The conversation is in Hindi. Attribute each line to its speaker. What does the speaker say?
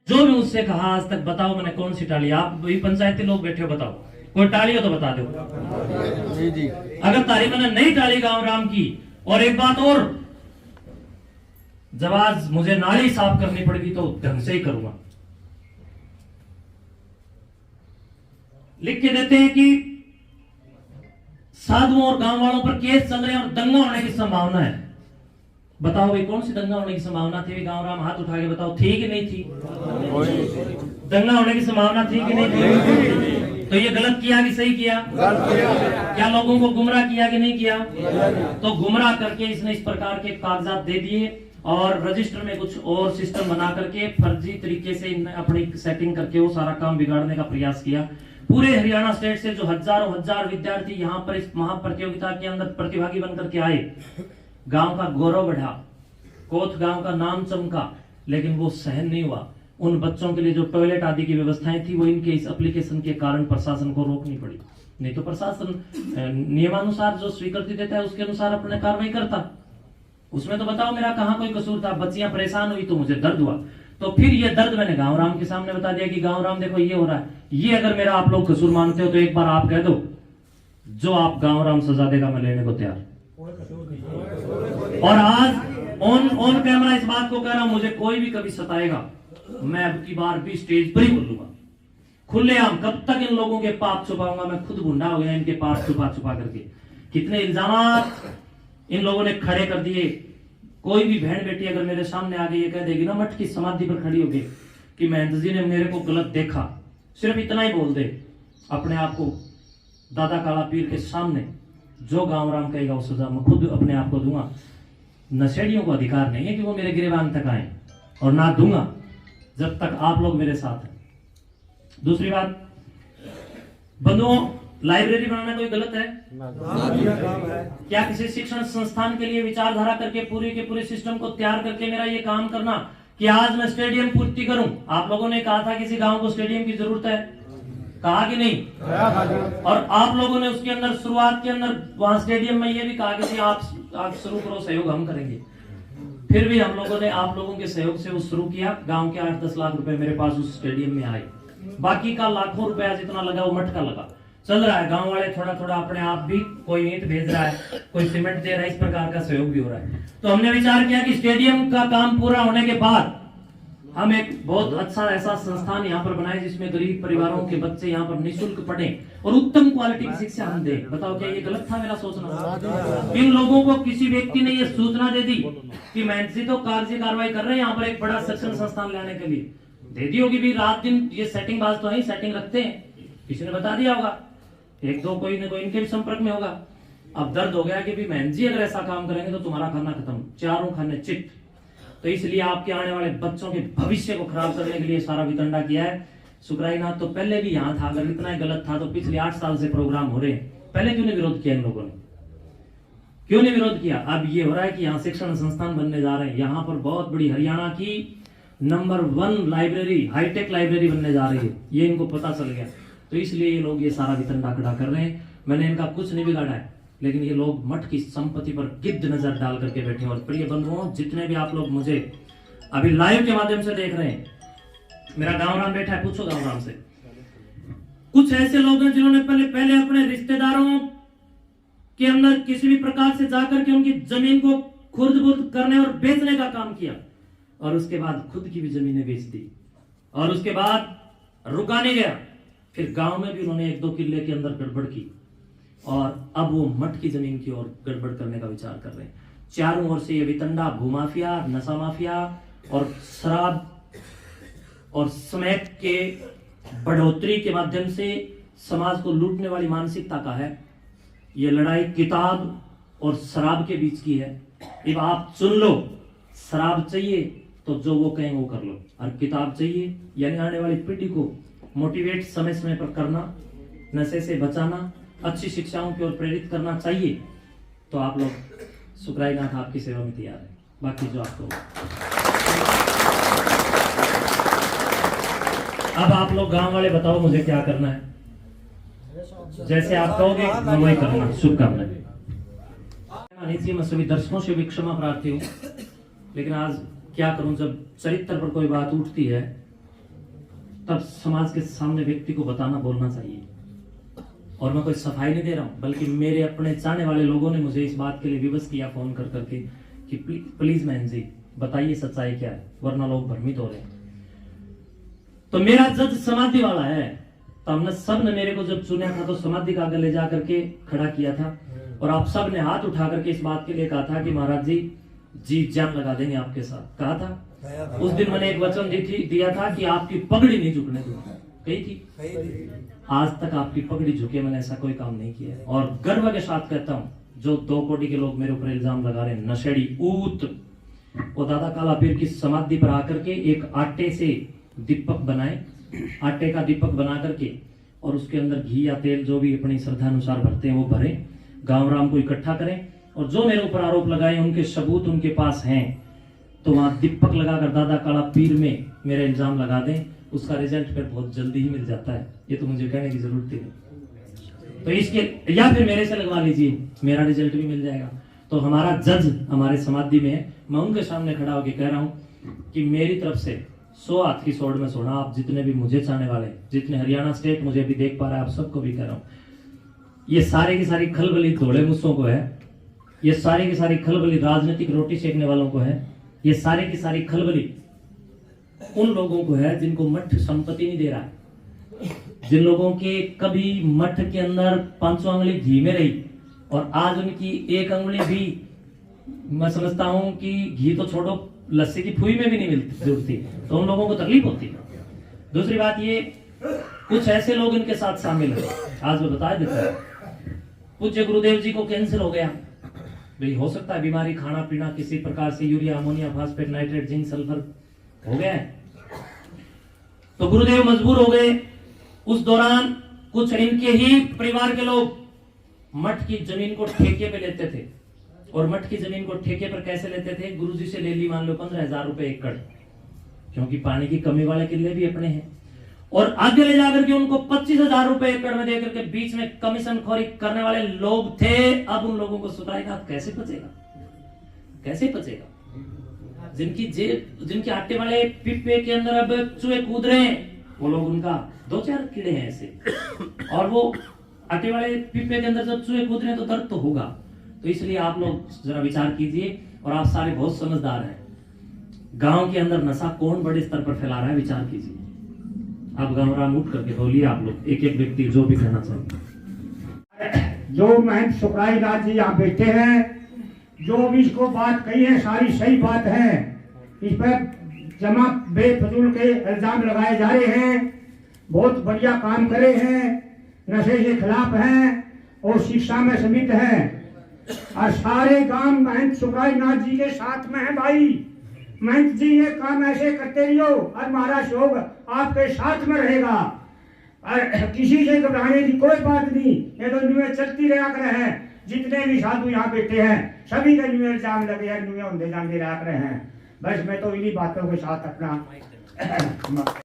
Speaker 1: जो भी मुझसे कहा आज तक, बताओ मैंने कौन सी टाली, आप वही पंचायती लोग बैठे हो, बताओ कोई टाली हो तो बता दो।
Speaker 2: जी जी।
Speaker 1: अगर तारीफ मैंने नहीं टाली गांव राम की, और एक बात और, जब आज मुझे नाली साफ करनी पड़ेगी तो ढंग से ही करूंगा। लिख के देते हैं कि साधुओं और गांव वालों पर केस चल रहे हैं और दंगा होने की संभावना है। बताओ भाई कौन सी दंगा होने की संभावना थी? गांव राम हाथ उठा के बताओ, थी कि नहीं थी? दंगा होने की संभावना थी कि नहीं थी? तो ये गलत किया कि सही किया? क्या लोगों को गुमराह किया कि नहीं किया? तो गुमराह करके इसने इस प्रकार के कागजात दे दिए और रजिस्टर में कुछ और सिस्टम बना करके फर्जी तरीके से अपनी सेटिंग करके वो सारा काम बिगाड़ने का प्रयास किया। पूरे हरियाणा स्टेट से जो हजारों हजार विद्यार्थी यहाँ पर इस महाप्रतियोगिता के अंदर प्रतिभागी बनकर के आए, गांव का गौरव बढ़ा, कोथ गांव का नाम चमका, लेकिन वो सहन नहीं हुआ। उन बच्चों के लिए जो टॉयलेट आदि की व्यवस्थाएं थी वो इनके इस एप्लीकेशन के कारण प्रशासन को रोकनी पड़ी। नहीं तो प्रशासन नियमानुसार जो स्वीकृति देता है उसके अनुसार अपने कार्रवाई करता। उसमें तो बताओ मेरा कहाँ कोई कसूर था? बच्चियां परेशान हुई तो मुझे दर्द हुआ, तो फिर ये दर्द मैंने गांव राम के सामने बता दिया कि गांव राम देखो ये हो रहा है। ये अगर मेरा आप लोग कसूर मानते हो तो एक बार आप कह दो, जो आप गांव राम सजा देगा मैं लेने को तैयार। और आज ऑन कैमरा इस बात को कह रहा हूं, मुझे कोई भी कभी सताएगा मैं अब की बार भी स्टेज पर ही बोलूंगा खुलेआम। कब तक इन लोगों के पाप छुपाऊंगा? मैं खुद गुंडा हो गया इनके पाप छुपा छुपा करके। कितने इल्जाम इन लोगों ने खड़े कर दिए। कोई भी बहन बेटी अगर मेरे सामने आ गई ये कह देगी ना मठ की समाधि पर खड़ी होगी कि महंत जी ने मेरे को गलत देखा, सिर्फ इतना ही बोल दे अपने आप को दादा काला पीर के सामने, जो गांव राम कहेगा उस सजा मैं खुद अपने आप को दूंगा। नशेड़ियों को अधिकार नहीं है कि वो मेरे गिरबान तक आए, और ना दूंगा जब तक आप लोग मेरे साथ हैं। दूसरी बात, बंधुओं, लाइब्रेरी बनाना कोई गलत है? क्या किसी शिक्षण संस्थान के लिए विचारधारा करके पूरे के पूरे सिस्टम को तैयार करके मेरा ये काम करना कि आज मैं स्टेडियम पूर्ति करूं? आप लोगों ने कहा था किसी गांव को स्टेडियम की जरूरत है, कहा कि नहीं? और आप लोगों ने उसके अंदर शुरुआत के अंदर वहां स्टेडियम में ये भी कहा कि आप शुरू करो, सहयोग हम करेंगे। फिर भी हम लोगों ने आप लोगों के सहयोग से वो शुरू किया। गांव के 8-10 लाख रुपए मेरे पास उस स्टेडियम में आए, बाकी का लाखों रुपया जितना लगा वो मठ का लगा। चल रहा है, गांव वाले थोड़ा थोड़ा अपने आप भी, कोई ईंट भेज रहा है, कोई सीमेंट दे रहा है, इस प्रकार का सहयोग भी हो रहा है। तो हमने विचार किया कि स्टेडियम का काम पूरा होने के बाद हम एक बहुत अच्छा ऐसा संस्थान यहाँ पर बनाए जिसमें गरीब परिवारों के बच्चे यहाँ पर निःशुल्क पढ़ें और उत्तम क्वालिटी की शिक्षा हम दें। बताओ क्या ये गलत था मेरा सोचना? इन लोगों को किसी व्यक्ति ने ये सूचना दे दी कि महंत जी तो कार्रवाई कर रहे हैं यहाँ पर एक बड़ा शिक्षण संस्थान लाने के लिए, दे दी होगी भी रात दिन। ये सेटिंग बाज तो है, सेटिंग रखते हैं, किसी ने बता दिया होगा, एक दो कोई न कोई इनके भी संपर्क में होगा। अब दर्द हो गया कि भी महंत जी अगर ऐसा काम करेंगे तो तुम्हारा खाना खत्म, चारों खाने चिट। तो इसलिए आपके आने वाले बच्चों के भविष्य को खराब करने के लिए सारा वितंडा किया है। सुकराईनाथ तो पहले भी यहाँ था, अगर इतना ही गलत था तो पिछले 8 साल से प्रोग्राम हो रहे हैं, पहले क्यों नहीं विरोध किया इन लोगों ने? क्यों नहीं विरोध किया? अब ये हो रहा है कि यहाँ शिक्षण संस्थान बनने जा रहे हैं, यहाँ पर बहुत बड़ी हरियाणा की नंबर 1 लाइब्रेरी, हाईटेक लाइब्रेरी बनने जा रही है, ये इनको पता चल गया। तो इसलिए ये लोग ये सारा वितंडा खड़ा कर रहे हैं। मैंने इनका कुछ नहीं बिगाड़ा है, लेकिन ये लोग मठ की संपत्ति पर गिद्ध नजर डाल करके बैठे हैं। और प्रिय बंधुओं, जितने भी आप लोग मुझे अभी लाइव के माध्यम से देख रहे हैं, मेरा गांव राम बैठा है, पूछो गांव राम से। कुछ ऐसे लोग हैं जिन्होंने पहले अपने रिश्तेदारों के अंदर किसी भी प्रकार से जाकर के उनकी जमीन को खुर्द-बुर्द करने और बेचने का काम किया, और उसके बाद खुद की भी जमीनें बेच दी, और उसके बाद रुका नहीं गया, फिर गांव में भी उन्होंने 1-2 किले के अंदर गड़बड़ की, और अब वो मठ की जमीन की ओर गड़बड़ करने का विचार कर रहे हैं। चारों ओर से ये वितंडा, भूमाफिया, नशा माफिया और शराब और स्मैक के बढ़ोतरी के माध्यम से समाज को लूटने वाली मानसिकता का है। ये लड़ाई किताब और शराब के बीच की है। अब आप सुन लो, शराब चाहिए तो जो वो कहें वो कर लो, और किताब चाहिए यानी आने वाली पीढ़ी को मोटिवेट समय समय पर करना, नशे से बचाना, अच्छी शिक्षाओं की ओर प्रेरित करना चाहिए, तो आप लोग, सुकराईनाथ आपकी सेवा में तैयार है। बाकी जो आपको, अब आप लोग गांव वाले बताओ मुझे क्या करना है, जैसे आप कहोगे मैं वही करना। शुभकामनाएं। मैं सभी दर्शकों से भी क्षमा प्रार्थी हूँ, लेकिन आज क्या करूं, जब चरित्र पर कोई बात उठती है तब समाज के सामने व्यक्ति को बताना बोलना चाहिए। और मैं कोई सफाई नहीं दे रहा हूं, बल्कि मेरे अपने चाहने वाले लोगों ने मुझे इस बात के लिए विवश किया फोन कर करके कि प्लीज मैन जी बताइए सच्चाई क्या है, वरना लोग भ्रमित हो रहे हैं। तो मेरा जज समाधि वाला है, तो हमने सब ने मेरे को जब चुना था तो समाधि का आगे ले जा करके खड़ा किया था, और आप सब ने हाथ उठा करके इस बात के लिए कहा था कि महाराज जी जान लगा देंगे आपके साथ। कहा था उस दिन मैंने एक वचन दिया था कि आपकी पगड़ी नहीं झुकने दूंगा, कही थी। आज तक आपकी पगड़ी झुके मैंने ऐसा कोई काम नहीं किया है। और गर्व के साथ कहता हूँ, जो 2 कोटी के लोग मेरे ऊपर इल्जाम लगा रहे हैं, नशेड़ी ऊत, वो दादा काला पीर की समाधि पर आकर के एक आटे से दीपक बनाए, आटे का दीपक बना करके और उसके अंदर घी या तेल जो भी अपनी श्रद्धा अनुसार भरते हैं वो भरे, गांव राम को इकट्ठा करें, और जो मेरे ऊपर आरोप लगाए उनके सबूत उनके पास हैं, तो वहां दीपक लगाकर दादा काला पीर में मेरा इल्जाम लगा दें। उसका रिजल्ट फिर बहुत जल्दी ही मिल जाता है, ये तो मुझे कहने की जरूरत नहीं। तो इसके या फिर मेरे से लगवा लीजिए, मेरा रिजल्ट भी मिल जाएगा। तो हमारा जज हमारे समाधि में है, मैं उनके सामने खड़ा होकर कह रहा हूं कि मेरी तरफ से 100 हाथ की सोड में सोना, आप जितने भी मुझे चाहने वाले, जितने हरियाणा स्टेट मुझे भी देख पा रहा है, आप सबको भी कह रहा हूं, ये सारे की सारी खलबली धोले मुस्सों को है, ये सारी की सारी खलबली राजनीतिक रोटी सेकने वालों को है, ये सारी की सारी खलबली उन लोगों को है जिनको मठ संपत्ति नहीं दे रहा है, जिन लोगों के कभी मठ के अंदर 5 अंगुली घी में रही और आज उनकी 1 अंगुली भी, मैं समझता हूं कि घी तो छोड़ो लस्सी की फुई में भी नहीं मिलती जुड़ती, तो उन लोगों को तकलीफ होती है। दूसरी बात ये, कुछ ऐसे लोग इनके साथ शामिल है, आज मैं बता देता हूं, पूज्य गुरुदेव जी को कैंसर हो गया, भाई हो सकता है बीमारी, खाना पीना किसी प्रकार से urea ammonia phosphate nitrate zinc sulphur हो गया है, तो गुरुदेव मजबूर हो गए। उस दौरान कुछ इनके ही परिवार के लोग मठ की जमीन को ठेके पे लेते थे, और मठ की जमीन को ठेके पर कैसे लेते थे, गुरुजी से ले ली मान लो 15,000 रुपए एकड़, क्योंकि पानी की कमी वाले किले भी अपने हैं, और आगे ले जाकर के उनको 25,000 रुपए एकड़ में देकर के बीच में कमीशन खोरी करने वाले लोग थे। अब उन लोगों को सुधारेगा कैसे पचेगा, कैसे पचेगा? जिनके आटे वाले पिप्पे के अंदर अब चूहे कूद रहे हैं, वो लोग, उनका 2-4 कीड़े हैं ऐसे, और वो आटे वाले पिप्पे के अंदर जब चूहे कूद रहे हैं तो दर्द तो होगा। तो इसलिए आप लोग जरा विचार कीजिए, और आप सारे बहुत समझदार हैं, गांव के अंदर नशा कौन बड़े स्तर पर फैला रहा है, विचार कीजिए। आप गांव राम उठ करके बोलिए, आप लोग एक एक व्यक्ति जो भी कहना चाहिए।
Speaker 2: जो महंत सुखराई नाथ जी यहाँ बैठे हैं, जो भी इसको बात कही है सारी सही बात है, इस पर जमा बेफजूल के इल्जाम लगाए जा रहे हैं, बहुत बढ़िया काम करे हैं, नशे के खिलाफ हैं और शिक्षा में समित हैं, और सारे गांव महंत सुखराई नाथ जी के साथ में है। भाई महंत जी ये काम ऐसे करते रहियो और महाराज योग आपके साथ में रहेगा, और किसी से घबराने की कोई बात नहीं, ये तो न्यूज़ चलती रहा कर है। जितने भी साधु यहाँ बैठे हैं सभी का न्यूज़ इल्जाम लगे हैं, न्यूज़ होते जाते रहा कर हैं। बस मैं तो इन्हीं बातों के साथ अपना